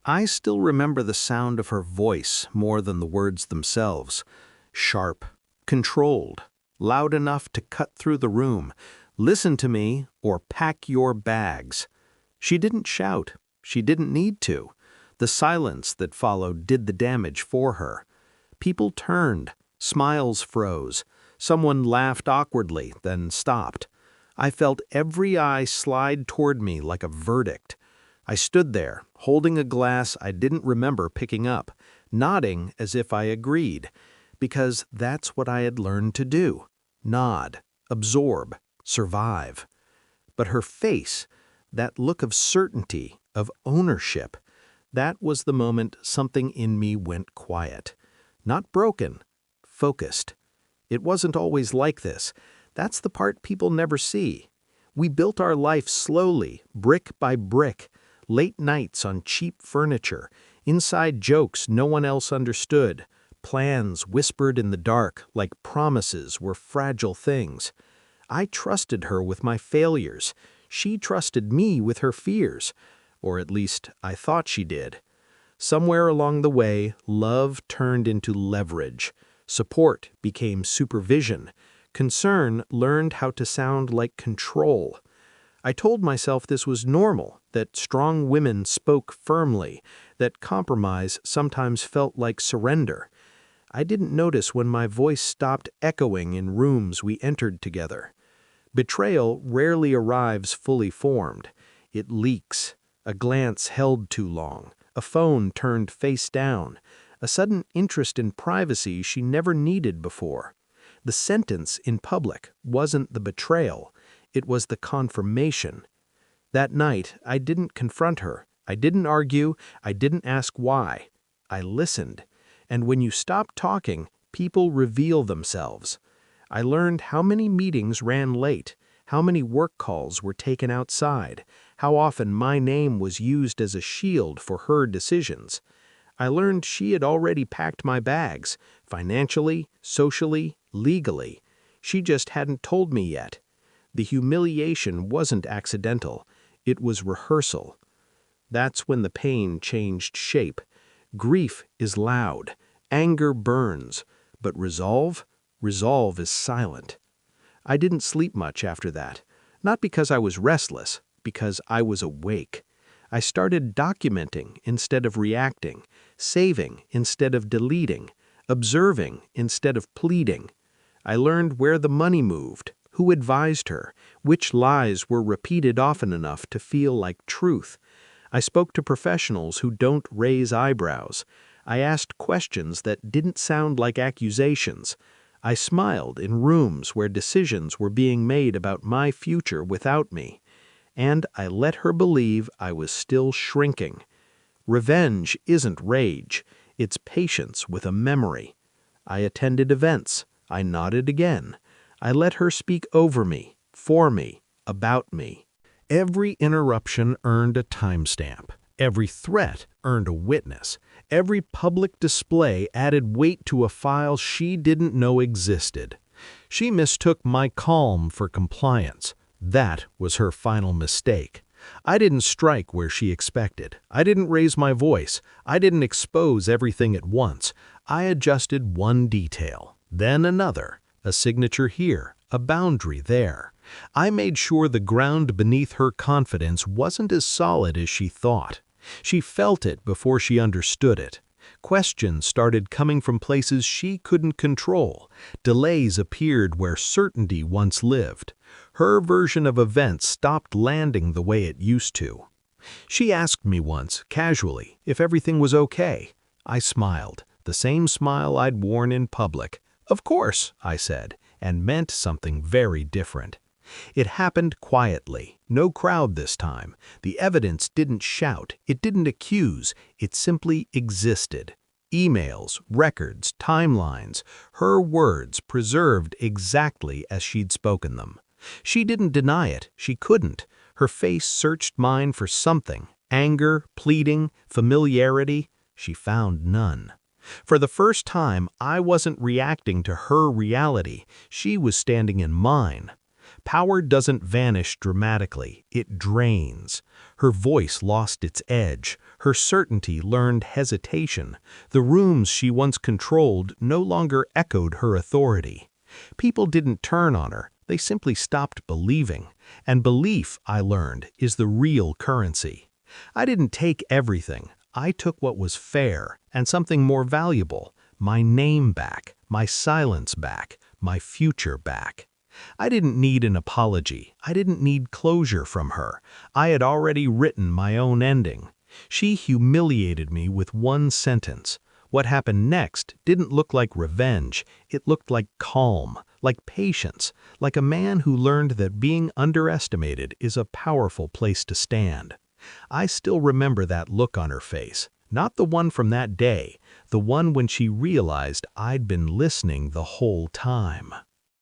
I still remember the sound of her voice more than the words themselves. Sharp, controlled, loud enough to cut through the room. Listen to me or pack your bags. She didn't shout. She didn't need to. The silence that followed did the damage for her. People turned. Smiles froze. Someone laughed awkwardly, then stopped. I felt every eye slide toward me like a verdict. I stood there, holding a glass I didn't remember picking up, nodding as if I agreed, because that's what I had learned to do. Nod, absorb, survive. But her face, that look of certainty, of ownership, that was the moment something in me went quiet. Not broken, focused. It wasn't always like this. That's the part people never see. We built our life slowly, brick by brick, late nights on cheap furniture, inside jokes no one else understood, plans whispered in the dark like promises were fragile things. I trusted her with my failures. She trusted me with her fears, or at least I thought she did. Somewhere along the way, love turned into leverage. Support became supervision. Concern learned how to sound like control. I told myself this was normal, that strong women spoke firmly, that compromise sometimes felt like surrender. I didn't notice when my voice stopped echoing in rooms we entered together. Betrayal rarely arrives fully formed. It leaks. A glance held too long. A phone turned face down. A sudden interest in privacy she never needed before. The sentence in public wasn't the betrayal. It was the confirmation. That night, I didn't confront her. I didn't argue. I didn't ask why. I listened. And when you stop talking, people reveal themselves. I learned how many meetings ran late, how many work calls were taken outside, how often my name was used as a shield for her decisions. I learned she had already packed my bags, financially, socially, legally. She just hadn't told me yet. The humiliation wasn't accidental. It was rehearsal. That's when the pain changed shape. Grief is loud. Anger burns. But resolve is silent. I didn't sleep much after that. Not because I was restless, because I was awake. I started documenting instead of reacting, saving instead of deleting, observing instead of pleading. I learned where the money moved, who advised her, which lies were repeated often enough to feel like truth. I spoke to professionals who don't raise eyebrows. I asked questions that didn't sound like accusations. I smiled in rooms where decisions were being made about my future without me. And I let her believe I was still shrinking. Revenge isn't rage. It's patience with a memory. I attended events. I nodded again. I let her speak over me, for me, about me. Every interruption earned a timestamp. Every threat earned a witness. Every public display added weight to a file she didn't know existed. She mistook my calm for compliance. That was her final mistake. I didn't strike where she expected. I didn't raise my voice. I didn't expose everything at once. I adjusted one detail, then another. A signature here, a boundary there. I made sure the ground beneath her confidence wasn't as solid as she thought. She felt it before she understood it. Questions started coming from places she couldn't control. Delays appeared where certainty once lived. Her version of events stopped landing the way it used to. She asked me once, casually, if everything was okay. I smiled, the same smile I'd worn in public. Of course, I said, and meant something very different. It happened quietly, no crowd this time. The evidence didn't shout, it didn't accuse, it simply existed. Emails, records, timelines, her words preserved exactly as she'd spoken them. She didn't deny it, she couldn't. Her face searched mine for something, anger, pleading, familiarity. She found none. For the first time, I wasn't reacting to her reality. She was standing in mine. Power doesn't vanish dramatically. It drains. Her voice lost its edge. Her certainty learned hesitation. The rooms she once controlled no longer echoed her authority. People didn't turn on her, they simply stopped believing. And belief, I learned, is the real currency. I didn't take everything. I took what was fair and something more valuable, my name back, my silence back, my future back. I didn't need an apology. I didn't need closure from her. I had already written my own ending. She humiliated me with one sentence. What happened next didn't look like revenge. It looked like calm, like patience, like a man who learned that being underestimated is a powerful place to stand. I still remember that look on her face, not the one from that day, the one when she realized I'd been listening the whole time.